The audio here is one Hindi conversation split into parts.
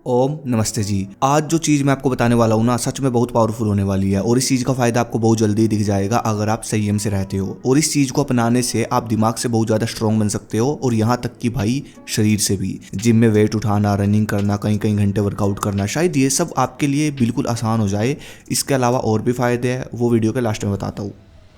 ओम नमस्ते जी। आज जो चीज़ मैं आपको बताने वाला हूँ ना, सच में बहुत पावरफुल होने वाली है और इस चीज़ का फायदा आपको बहुत जल्दी दिख जाएगा अगर आप संयम से रहते हो। और इस चीज़ को अपनाने से आप दिमाग से बहुत ज़्यादा स्ट्रांग बन सकते हो और यहाँ तक कि भाई शरीर से भी। जिम में वेट उठाना, रनिंग करना, कई कई घंटे वर्कआउट करना, शायद ये सब आपके लिए बिल्कुल आसान हो जाए। इसके अलावा और भी फायदे हैं, वो वीडियो के लास्ट में बताता हूँ।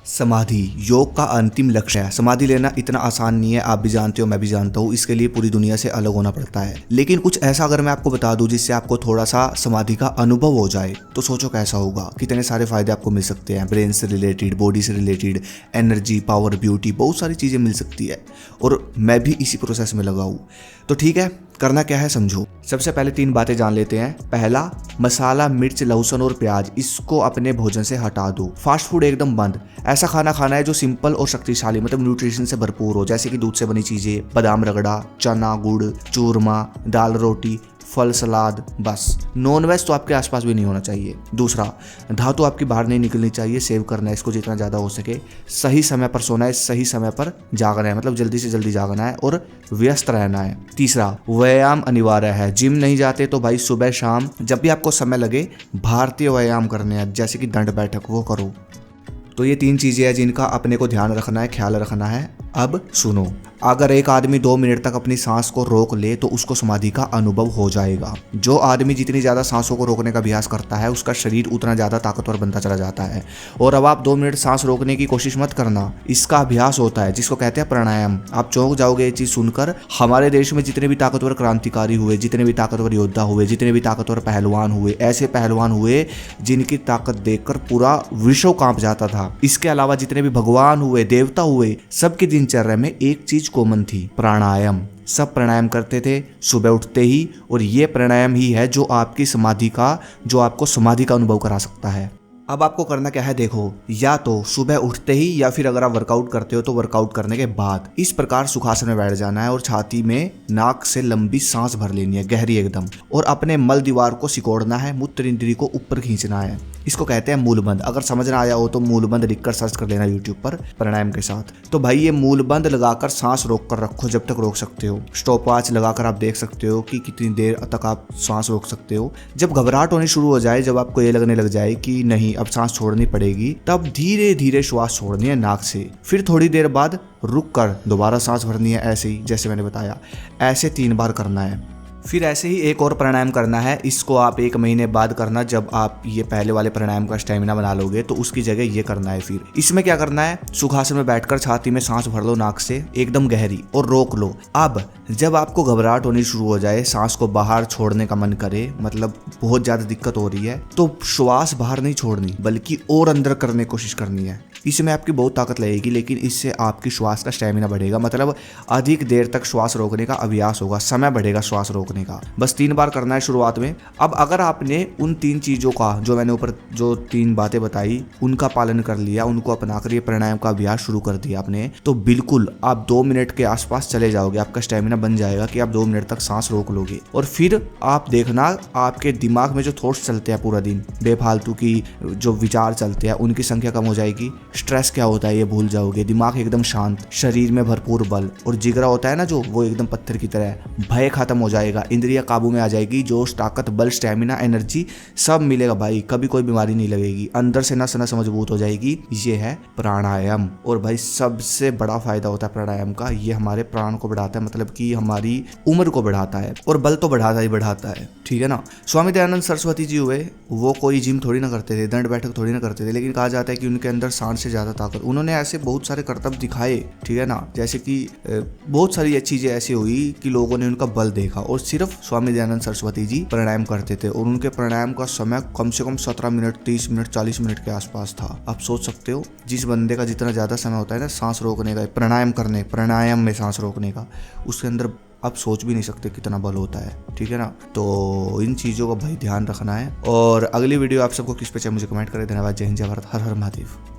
समाधि योग का अंतिम लक्ष्य है। समाधि लेना इतना आसान नहीं है, आप भी जानते हो, मैं भी जानता हूँ। इसके लिए पूरी दुनिया से अलग होना पड़ता है। लेकिन कुछ ऐसा अगर मैं आपको बता दूं जिससे आपको थोड़ा सा समाधि का अनुभव हो जाए, तो सोचो कैसा होगा। कितने सारे फायदे आपको मिल सकते हैं, ब्रेन से रिलेटेड, बॉडी से रिलेटेड, एनर्जी, पावर, ब्यूटी, बहुत सारी चीज़ें मिल सकती है। और मैं भी इसी प्रोसेस में लगा हूँ। तो ठीक है, करना क्या है समझो। सबसे पहले 3 बातें जान लेते हैं। पहला, मसाला, मिर्च, लहसुन और प्याज, इसको अपने भोजन से हटा दो। फास्ट फूड एकदम बंद। ऐसा खाना खाना है जो सिंपल और शक्तिशाली, मतलब न्यूट्रिशन से भरपूर हो, जैसे कि दूध से बनी चीजें, बादाम रगड़ा, चना, गुड़, चूरमा, दाल रोटी, फल, सलाद, बस। नॉन वेज तो आपके आसपास भी नहीं होना चाहिए। दूसरा, धातु आपकी बाहर नहीं निकलनी चाहिए। सेव करना है इसको जितना ज़्यादा हो सके। सही समय पर सोना है, सही समय पर जागना है, मतलब जल्दी से जल्दी जागना है और व्यस्त रहना है। तीसरा, व्यायाम अनिवार्य है। जिम नहीं जाते तो भाई सुबह शाम जब भी आपको समय लगे भारतीय व्यायाम करने हैं, जैसे कि दंड बैठक, वो करो। तो ये 3 चीज़ें हैं जिनका अपने को ध्यान रखना है, ख्याल रखना है। अब सुनो, अगर एक आदमी 2 मिनट तक अपनी सांस को रोक ले तो उसको समाधि का अनुभव हो जाएगा। जो आदमी जितनी ज़्यादा सांसों को रोकने का अभ्यास करता है, उसका शरीर उतना ज़्यादा ताकतवर बनता चला जाता है। और अब आप 2 मिनट सांस रोकने की कोशिश मत करना, इसका अभ्यास होता है जिसको कहते हैं प्राणायाम। आप चौंक जाओगे ये चीज़ सुनकर। हमारे देश में जितने भी ताकतवर क्रांतिकारी हुए, जितने भी ताकतवर योद्धा हुए, जितने भी ताकतवर पहलवान हुए, ऐसे पहलवान हुए जिनकी ताकत देखकर पूरा विश्व कांप जाता था। इसके अलावा जितने भी भगवान हुए, देवता हुए, सबकी दिनचर्या में एक चीज कॉमन थी, प्राणायाम। सब प्राणायाम करते थे सुबह उठते ही, और ये प्राणायाम ही है जो आपकी समाधि का, जो आपको समाधि का अनुभव करा सकता है। अब आपको करना क्या है, देखो, या तो सुबह उठते ही या फिर अगर आप वर्कआउट करते हो तो वर्कआउट करने के बाद इस प्रकार सुखासन में बैठ जाना है और छाती में नाक से लंबी सांस भर लेनी है, गहरी एकदम, और अपने मल दीवार को सिकोड़ना है, मूत्र इंद्री को ऊपर खींचना है। इसको कहते हैं मूलबंद। अगर समझ ना आया हो तो मूलबंद लिखकर सर्च कर लेना यूट्यूब पर प्राणायाम के साथ। तो भाई ये मूलबंद लगाकर सांस रोक कर रखो जब तक रोक सकते हो। स्टॉप वॉच लगाकर आप देख सकते हो कि कितनी देर तक आप सांस रोक सकते हो। जब घबराहट होनी शुरू हो जाए, जब आपको ये लगने लग जाए कि नहीं अब सांस छोड़नी पड़ेगी, तब धीरे धीरे श्वास छोड़नी है नाक से। फिर थोड़ी देर बाद रुक कर दोबारा सांस भरनी है, ऐसे ही जैसे मैंने बताया। ऐसे 3 बार करना है। फिर ऐसे ही एक और प्राणायाम करना है। इसको आप 1 महीने बाद करना, जब आप ये पहले वाले प्राणायाम का स्टेमिना बना लोगे तो उसकी जगह ये करना है। फिर इसमें क्या करना है, सुखासन में बैठकर छाती में सांस भर लो नाक से एकदम गहरी और रोक लो। अब जब आपको घबराहट होनी शुरू हो जाए, सांस को बाहर छोड़ने का मन करे, मतलब बहुत ज्यादा दिक्कत हो रही है, तो श्वास बाहर नहीं छोड़नी बल्कि और अंदर करने की कोशिश करनी है। इसमें आपकी बहुत ताकत लगेगी, लेकिन इससे आपकी श्वास का स्टेमिना बढ़ेगा, मतलब अधिक देर तक श्वास रोकने का अभ्यास होगा, समय बढ़ेगा श्वास रोकने का। बस 3 बार करना है शुरुआत में। अब अगर आपने उन 3 चीजों का, जो मैंने ऊपर जो 3 बातें बताई, उनका पालन कर लिया, उनको अपनाकर ये प्राणायाम का अभ्यास शुरू कर दिया आपने, तो बिल्कुल आप 2 मिनट के आसपास चले जाओगे। आपका स्टेमिना बन जाएगा कि आप 2 मिनट तक सांस रोक लोगे। और फिर आप देखना, आपके दिमाग में जो थॉट्स चलते हैं पूरा दिन, बेफालतू की जो विचार चलते हैं, उनकी संख्या कम हो जाएगी। स्ट्रेस क्या होता है ये भूल जाओगे। दिमाग एकदम शांत, शरीर में भरपूर बल, और जिगरा होता है ना जो, वो एकदम पत्थर की तरह। भय खत्म हो जाएगा, इंद्रिया काबू में आ जाएगी, जोश, ताकत, बल, स्टेमिना, एनर्जी सब मिलेगा भाई। कभी कोई बीमारी नहीं लगेगी, अंदर से नस नस मजबूत हो जाएगी। ये है प्राणायाम। और भाई सबसे बड़ा फायदा होता है प्राणायाम का, ये हमारे प्राण को बढ़ाता है, मतलब कि हमारी उम्र को बढ़ाता है, और बल तो बढ़ाता ही बढ़ाता है, ठीक है ना। स्वामी दयानंद सरस्वती जी हुए, वो कोई जिम थोड़ी ना करते थे, दंड बैठक थोड़ी ना करते थे, लेकिन कहा जाता है कि उनके अंदर सांस से ज्यादा ताकत। उन्होंने ऐसे बहुत सारे करतब दिखाए, ठीक है ना, जैसे कि बहुत सारी चीजें ऐसी हुई कि लोगों ने उनका बल देखा। और सिर्फ स्वामी दयानंद सरस्वती जी प्राणायाम करते थे, और उनके प्राणायाम का समय कम से कम 17 मिनट, 30 मिनट, 40 मिनट के आसपास था। आप सोच सकते हो, जिस बंदे का जितना ज्यादा समय होता है ना सांस रोकने का, प्राणायाम में सांस रोकने का, उसके अंदर आप सोच भी नहीं सकते कितना बल होता है, ठीक है ना। तो इन चीज़ों का भाई ध्यान रखना है। और अगली वीडियो आप सबको किस पे चाहिए मुझे कमेंट करें। धन्यवाद। जय हिंद, जय भारत, हर हर महादेव।